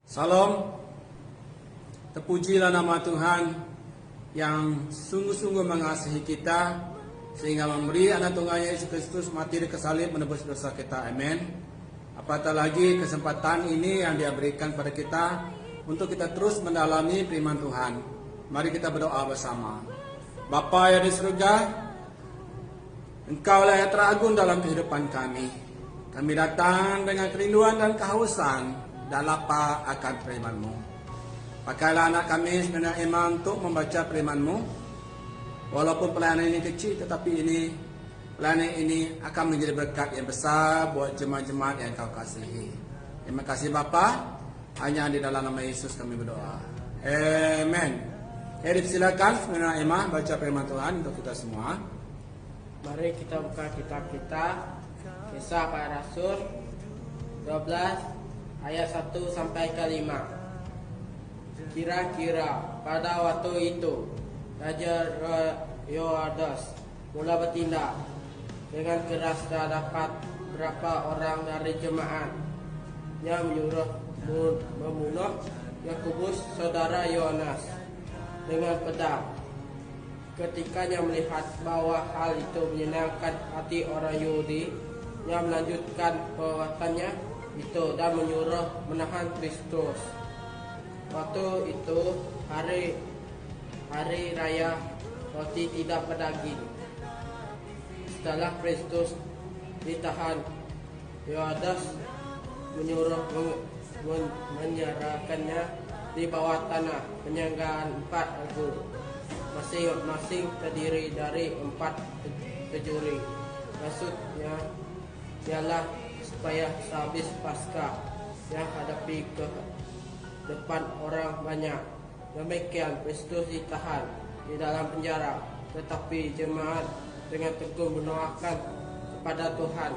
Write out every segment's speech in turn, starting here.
Salam, terpujilah nama Tuhan yang sungguh-sungguh mengasihi kita sehingga memberi anak tunggalnya Yesus Kristus mati di salib menebus dosa kita. Amin. Apatah lagi kesempatan ini yang Dia berikan pada kita untuk kita terus mendalami firman Tuhan. Mari kita berdoa bersama. Bapa yang di surga, Engkaulah yang teragung dalam kehidupan kami. Kami datang dengan kerinduan dan kehausan dan lapar akan firman-Mu. Pakailah anak kami sebenarnya iman untuk membaca firman-Mu. Walaupun pelayanan ini kecil, tetapi pelayanan ini akan menjadi berkat yang besar buat jemaat-jemaat yang Kau kasihi. Terima kasih Bapa. Hanya di dalam nama Yesus kami berdoa. Amen. Silakan sebenarnya iman baca firman Tuhan untuk kita semua. Mari kita buka kitab kita, Kisah Para Rasul 12 ayat 1 sampai ke 5. Kira-kira pada waktu itu Raja Yoadas mula bertindak dengan keras terhadap beberapa orang dari jemaat yang menyuruh membunuh Yakobus saudara Yohanes dengan pedang. Ketikanya melihat bahwa hal itu menyenangkan hati orang Yahudi yang melanjutkan perbuatannya itu dan menyuruh menahan Kristus. Waktu itu hari raya roti tidak berdaging. Setelah Kristus ditahan, Yohanes menyuruh menyerahkannya di bawah tanah penyanggaan 4 agung, masing-masing terdiri dari 4 kejuri. Maksudnya ialah supaya sehabis Paskah yang hadapi ke depan orang banyak. Demikian Kristus ditahan di dalam penjara, tetapi jemaat dengan tekun mendoakan kepada Tuhan.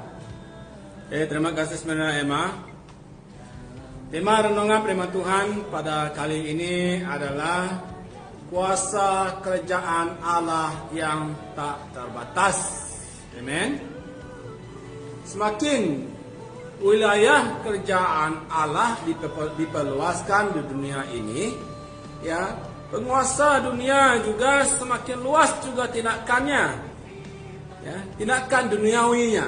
Terima kasih sebenarnya Emma. Tema renungan firman Tuhan pada kali ini adalah kuasa kerajaan Allah yang tak terbatas. Amen. Semakin wilayah kerajaan Allah diperluaskan di dunia ini, ya, penguasa dunia juga semakin luas juga tindakannya, ya, tindakan duniawinya.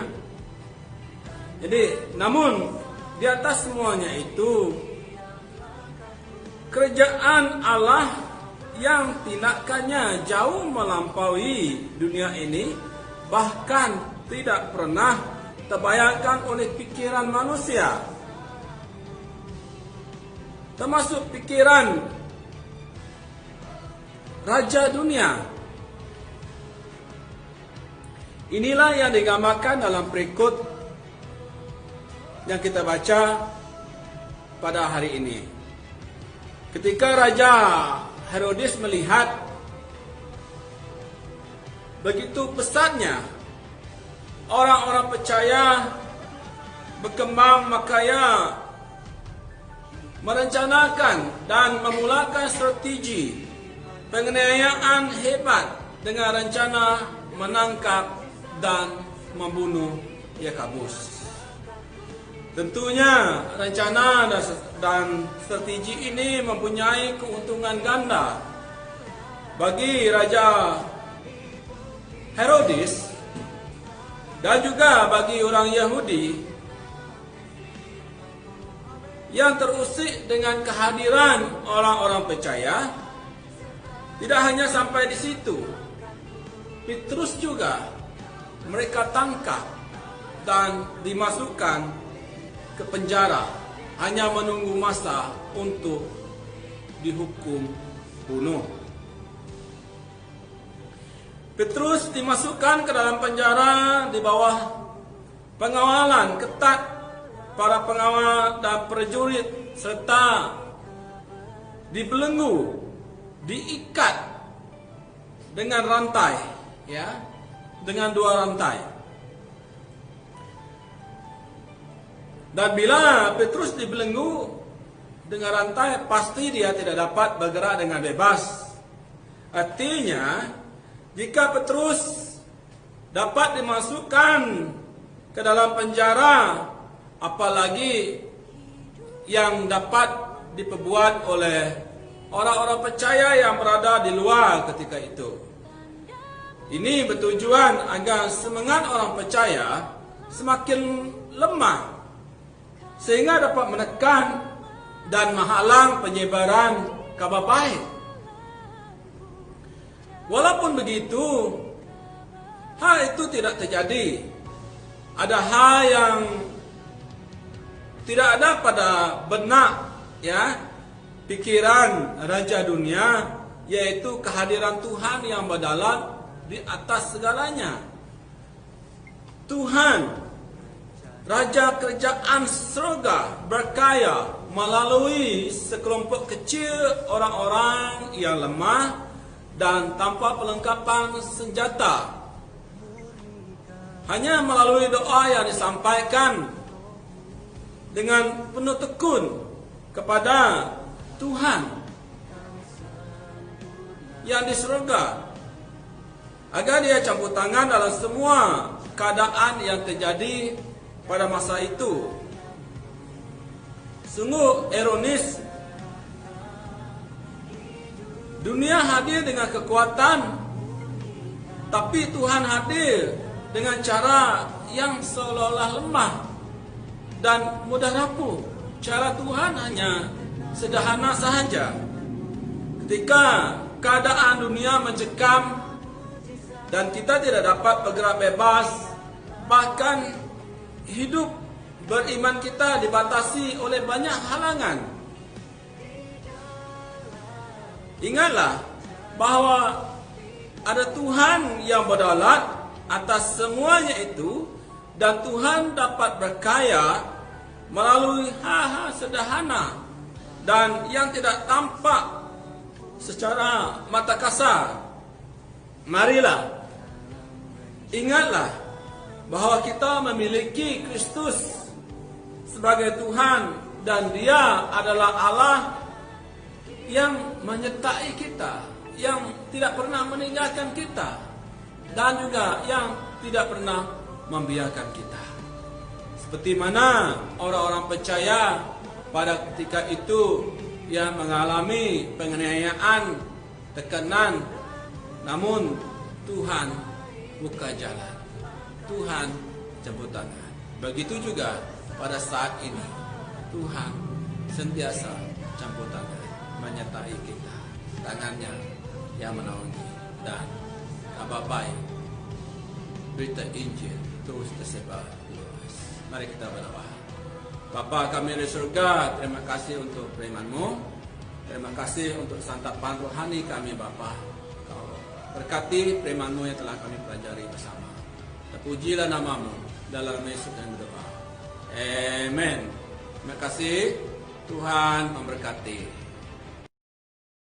Jadi, namun di atas semuanya itu kerajaan Allah yang tindakannya jauh melampaui dunia ini, bahkan tidak pernah terbayangkan oleh pikiran manusia, termasuk pikiran raja dunia. Inilah yang digambarkan dalam berikut yang kita baca pada hari ini. Ketika Raja Herodes melihat begitu pesatnya orang-orang percaya berkembang, makanya merencanakan dan memulakan strategi penganiayaan hebat dengan rencana menangkap dan membunuh Yakobus. Tentunya rencana dan strategi ini mempunyai keuntungan ganda bagi Raja Herodes dan juga bagi orang Yahudi yang terusik dengan kehadiran orang-orang percaya. Tidak hanya sampai di situ, Petrus juga mereka tangkap dan dimasukkan ke penjara, hanya menunggu masa untuk dihukum bunuh. Petrus dimasukkan ke dalam penjara di bawah pengawalan ketat para pengawal dan prajurit, serta dibelenggu, diikat dengan rantai, ya, dengan 2 rantai. Dan bila Petrus dibelenggu dengan rantai, pasti dia tidak dapat bergerak dengan bebas. Artinya, jika Petrus dapat dimasukkan ke dalam penjara, apalagi yang dapat diperbuat oleh orang-orang percaya yang berada di luar ketika itu. Ini bertujuan agar semangat orang percaya semakin lemah, sehingga dapat menekan dan menghalang penyebaran kabar baik. Walaupun begitu, hal itu tidak terjadi. Ada hal yang tidak ada pada benak pikiran raja dunia, yaitu kehadiran Tuhan yang berdalam di atas segalanya. Tuhan, Raja Kerajaan Surga, berkaya melalui sekelompok kecil orang-orang yang lemah dan tanpa perlengkapan senjata. Hanya melalui doa yang disampaikan dengan penuh tekun kepada Tuhan yang di surga, agar dia campur tangan dalam semua keadaan yang terjadi pada masa itu. Sungguh ironis, dunia hadir dengan kekuatan, tapi Tuhan hadir dengan cara yang seolah-olah lemah dan mudah rapuh. Cara Tuhan hanya sederhana sahaja. Ketika keadaan dunia mencekam dan kita tidak dapat bergerak bebas, bahkan hidup beriman kita dibatasi oleh banyak halangan, ingatlah bahwa ada Tuhan yang berdaulat atas semuanya itu, dan Tuhan dapat berkaya melalui hal-hal sederhana dan yang tidak tampak secara mata kasar. Marilah, ingatlah bahwa kita memiliki Kristus sebagai Tuhan, dan Dia adalah Allah yang menyertai kita, yang tidak pernah meninggalkan kita, dan juga yang tidak pernah membiarkan kita. Seperti mana orang-orang percaya pada ketika itu yang mengalami penganiayaan, tekanan, namun Tuhan buka jalan, Tuhan jemput tangan. Begitu juga pada saat ini, Tuhan sentiasa campur tangan, menyertai kita, tangannya yang menaungi, dan kabar baik, berita Injil terus tersebar luas. Mari kita berdoa. Bapa kami di surga, terima kasih untuk firman-Mu. Terima kasih untuk santapan rohani kami, Bapa. Kau berkati firman-Mu yang telah kami pelajari bersama. Terpujilah nama-Mu dalam Yesus dan doa. Amen. Terima kasih. Tuhan memberkati.